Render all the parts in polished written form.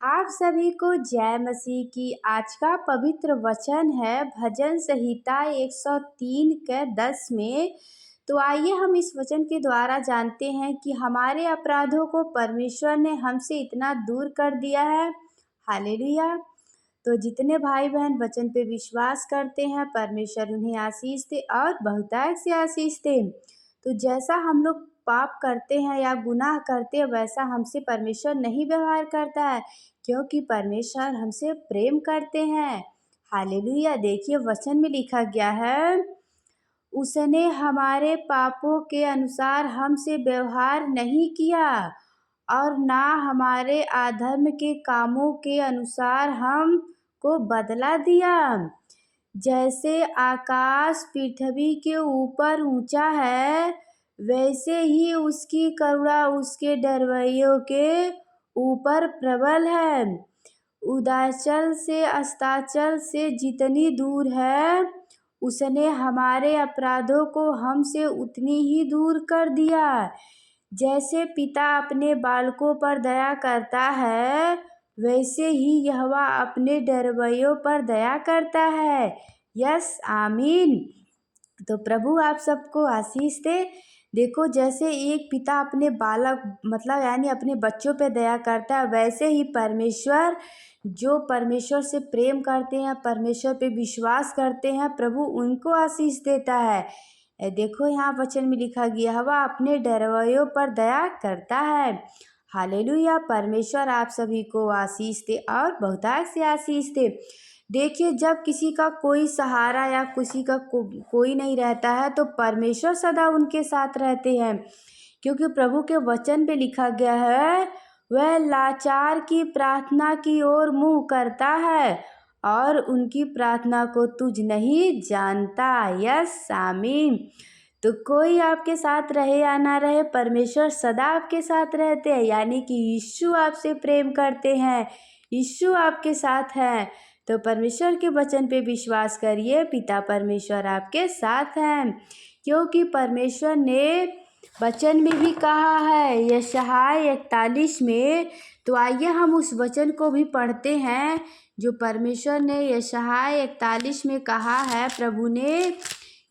आप सभी को जय मसीह की। आज का पवित्र वचन है भजन संहिता 103 के 10 में। तो आइए हम इस वचन के द्वारा जानते हैं कि हमारे अपराधों को परमेश्वर ने हमसे इतना दूर कर दिया है। हालेलुया। तो जितने भाई बहन वचन पे विश्वास करते हैं, परमेश्वर उन्हें आशीष दे और बहुतायत से आशीष दे। तो जैसा हम लोग पाप करते हैं या गुनाह करते हैं, वैसा हमसे परमेश्वर नहीं व्यवहार करता है, क्योंकि परमेश्वर हमसे प्रेम करते हैं। हालेलुया। देखिए वचन में लिखा गया है, उसने हमारे पापों के अनुसार हमसे व्यवहार नहीं किया और ना हमारे अधर्म के कामों के अनुसार हमको बदला दिया। जैसे आकाश पृथ्वी के ऊपर ऊंचा है, वैसे ही उसकी करुणा उसके डरवैयों के ऊपर प्रबल है। उदयाचल से अस्ताचल से जितनी दूर है, उसने हमारे अपराधों को हमसे उतनी ही दूर कर दिया। जैसे पिता अपने बालकों पर दया करता है, वैसे ही यहोवा अपने डरवैयों पर दया करता है। यस, आमीन। तो प्रभु आप सबको आशीष दे। देखो, जैसे एक पिता अपने बालक मतलब यानी अपने बच्चों पे दया करता है, वैसे ही परमेश्वर जो परमेश्वर से प्रेम करते हैं, परमेश्वर पे विश्वास करते हैं, प्रभु उनको आशीष देता है। देखो यहाँ वचन में लिखा गया, वह अपने डरवैयों पर दया करता है। हालेलुया। परमेश्वर आप सभी को आशीष दे और बहुतायत से आशीष दे। देखिए, जब किसी का कोई सहारा या किसी का कोई नहीं रहता है, तो परमेश्वर सदा उनके साथ रहते हैं, क्योंकि प्रभु के वचन पे लिखा गया है, वह लाचार की प्रार्थना की ओर मुँह करता है और उनकी प्रार्थना को तुझ नहीं जानता। यस, आमीन। तो कोई आपके साथ रहे या ना रहे, परमेश्वर सदा आपके साथ रहते हैं, यानी कि यीशु आपसे प्रेम करते हैं, यीशु आपके साथ हैं। तो परमेश्वर के वचन पे विश्वास करिए, पिता परमेश्वर आपके साथ हैं, क्योंकि परमेश्वर ने वचन में भी कहा है यशायाह 41 में। तो आइए हम उस वचन को भी पढ़ते हैं जो परमेश्वर ने यशायाह 41 में कहा है प्रभु ने,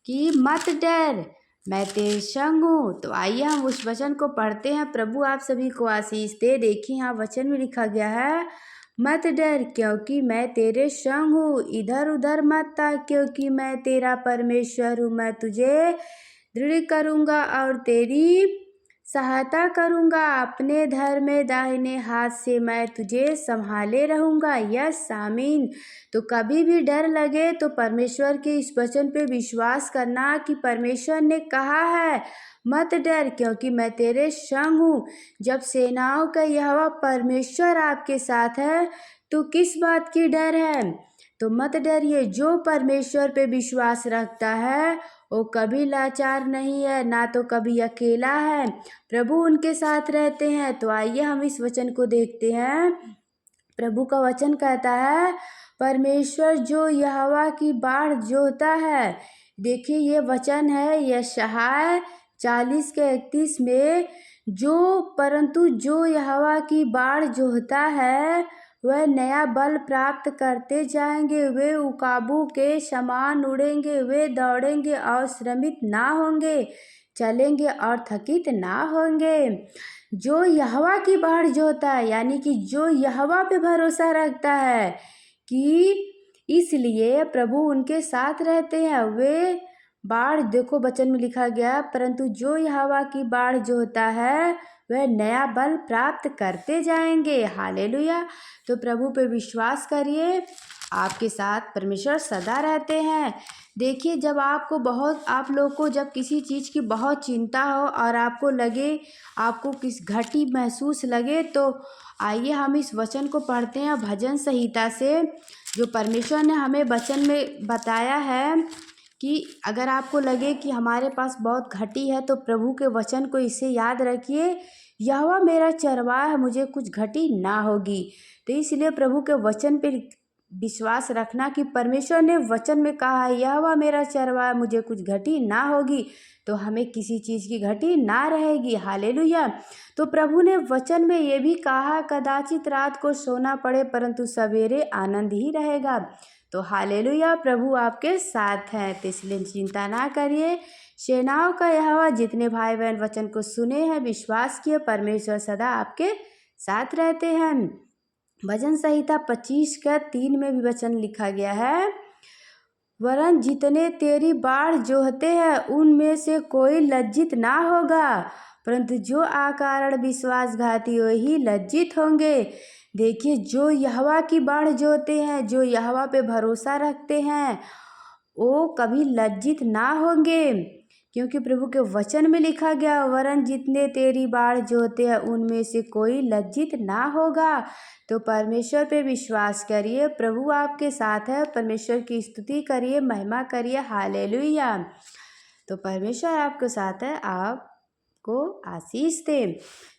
कि मत डर, मैं तेरे संग हूँ। तो आइए हम उस वचन को पढ़ते हैं। प्रभु आप सभी को आशीष दे। देखिए यहाँ वचन में लिखा गया है, मत डर क्योंकि मैं तेरे संग हूँ, इधर उधर मत ताक क्योंकि मैं तेरा परमेश्वर हूँ। मैं तुझे दृढ़ करूँगा और तेरी सहायता करूँगा, अपने धर में दाहिने हाथ से मैं तुझे संभाले रहूँगा। यस, आमीन। तो कभी भी डर लगे तो परमेश्वर के इस वचन पे विश्वास करना कि परमेश्वर ने कहा है मत डर क्योंकि मैं तेरे संग हूँ। जब सेनाओं का यहोवा परमेश्वर आपके साथ है, तो किस बात की डर है। तो मत डरिए। जो परमेश्वर पे विश्वास रखता है वो कभी लाचार नहीं है, ना तो कभी अकेला है, प्रभु उनके साथ रहते हैं। तो आइए हम इस वचन को देखते हैं। प्रभु का वचन कहता है, परमेश्वर जो यहोवा की बाढ़ जोहता है। देखिए ये वचन है यशायाह 40 के 31 में, परंतु जो यहोवा की बाढ़ जोहता है वह नया बल प्राप्त करते जाएंगे, वे उकाबों के समान उड़ेंगे, वे दौड़ेंगे और श्रमित ना होंगे, चलेंगे और थकित ना होंगे। जो यहोवा की बाढ़ जोहता है, यानी कि जो यहोवा पे भरोसा रखता है, कि इसलिए प्रभु उनके साथ रहते हैं। वे बाढ़, देखो वचन में लिखा गया, परंतु जो यहोवा की बाढ़ जोहता है वह नया बल प्राप्त करते जाएंगे। हालेलुया। तो प्रभु पे विश्वास करिए, आपके साथ परमेश्वर सदा रहते हैं। देखिए, जब आप लोग को जब किसी चीज़ की बहुत चिंता हो और आपको लगे, आपको किस घटी महसूस लगे, तो आइए हम इस वचन को पढ़ते हैं भजन संहिता से, जो परमेश्वर ने हमें वचन में बताया है कि अगर आपको लगे कि हमारे पास बहुत घटी है, तो प्रभु के वचन को इसे याद रखिए, यहोवा मेरा चरवाहा है, मुझे कुछ घटी ना होगी। तो इसलिए प्रभु के वचन पे विश्वास रखना कि परमेश्वर ने वचन में कहा है, यहोवा मेरा चरवाहा, मुझे कुछ घटी ना होगी, तो हमें किसी चीज़ की घटी ना रहेगी। हालेलुया। तो प्रभु ने वचन में ये भी कहा, कदाचित रात को सोना पड़े परंतु सवेरे आनंद ही रहेगा। तो हालेलुया, प्रभु आपके साथ हैं, तो इसलिए चिंता ना करिए। सेनाओं का यहोवा, जितने भाई बहन वचन को सुने हैं, विश्वास किए, परमेश्वर सदा आपके साथ रहते हैं। भजन संहिता 25:3 में भी वचन लिखा गया है, वरन जितने तेरी बाढ़ जोहते हैं उनमें से कोई लज्जित ना होगा, परंतु जो अकारण विश्वासघाती वही लज्जित होंगे। देखिए, जो यहोवा की बाढ़ जोहते हैं, जो यहोवा पे भरोसा रखते हैं, वो कभी लज्जित ना होंगे, क्योंकि प्रभु के वचन में लिखा गया, वरन जितने तेरी बाढ़ जोहते हैं उनमें से कोई लज्जित ना होगा। तो परमेश्वर पे विश्वास करिए, प्रभु आपके साथ है, परमेश्वर की स्तुति करिए, महिमा करिए। हालेलुया। तो परमेश्वर आपके साथ है, आपको आशीष दे।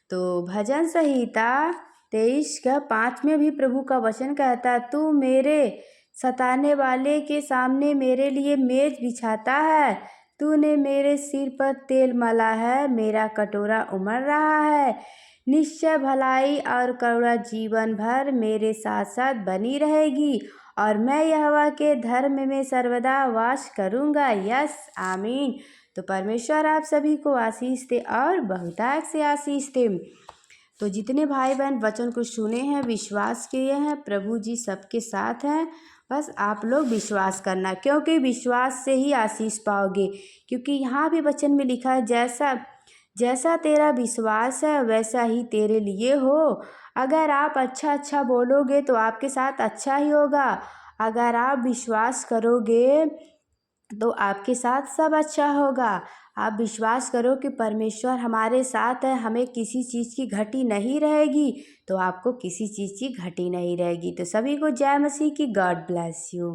तो भजन संहिता 23:5 में भी प्रभु का वचन कहता है, तू मेरे सताने वाले के सामने मेरे लिए मेज बिछाता है, तूने मेरे सिर पर तेल मला है, मेरा कटोरा उमड़ रहा है। निश्चय भलाई और करुणा जीवन भर मेरे साथ साथ बनी रहेगी, और मैं यहोवा के धर्म में सर्वदा वास करूँगा। यस, आमीन। तो परमेश्वर आप सभी को आशीष दे और बहुतायत से आशीष दे। तो जितने भाई बहन वचन को सुने हैं, विश्वास किए हैं, प्रभु जी सबके साथ हैं। बस आप लोग विश्वास करना, क्योंकि विश्वास से ही आशीष पाओगे। क्योंकि यहाँ भी वचन में लिखा है, जैसा जैसा तेरा विश्वास है वैसा ही तेरे लिए हो। अगर आप अच्छा बोलोगे तो आपके साथ अच्छा ही होगा। अगर आप विश्वास करोगे तो आपके साथ सब अच्छा होगा। आप विश्वास करो कि परमेश्वर हमारे साथ है, हमें किसी चीज़ की घटी नहीं रहेगी, तो आपको किसी चीज़ की घटी नहीं रहेगी। तो सभी को जय मसीह की। God bless you.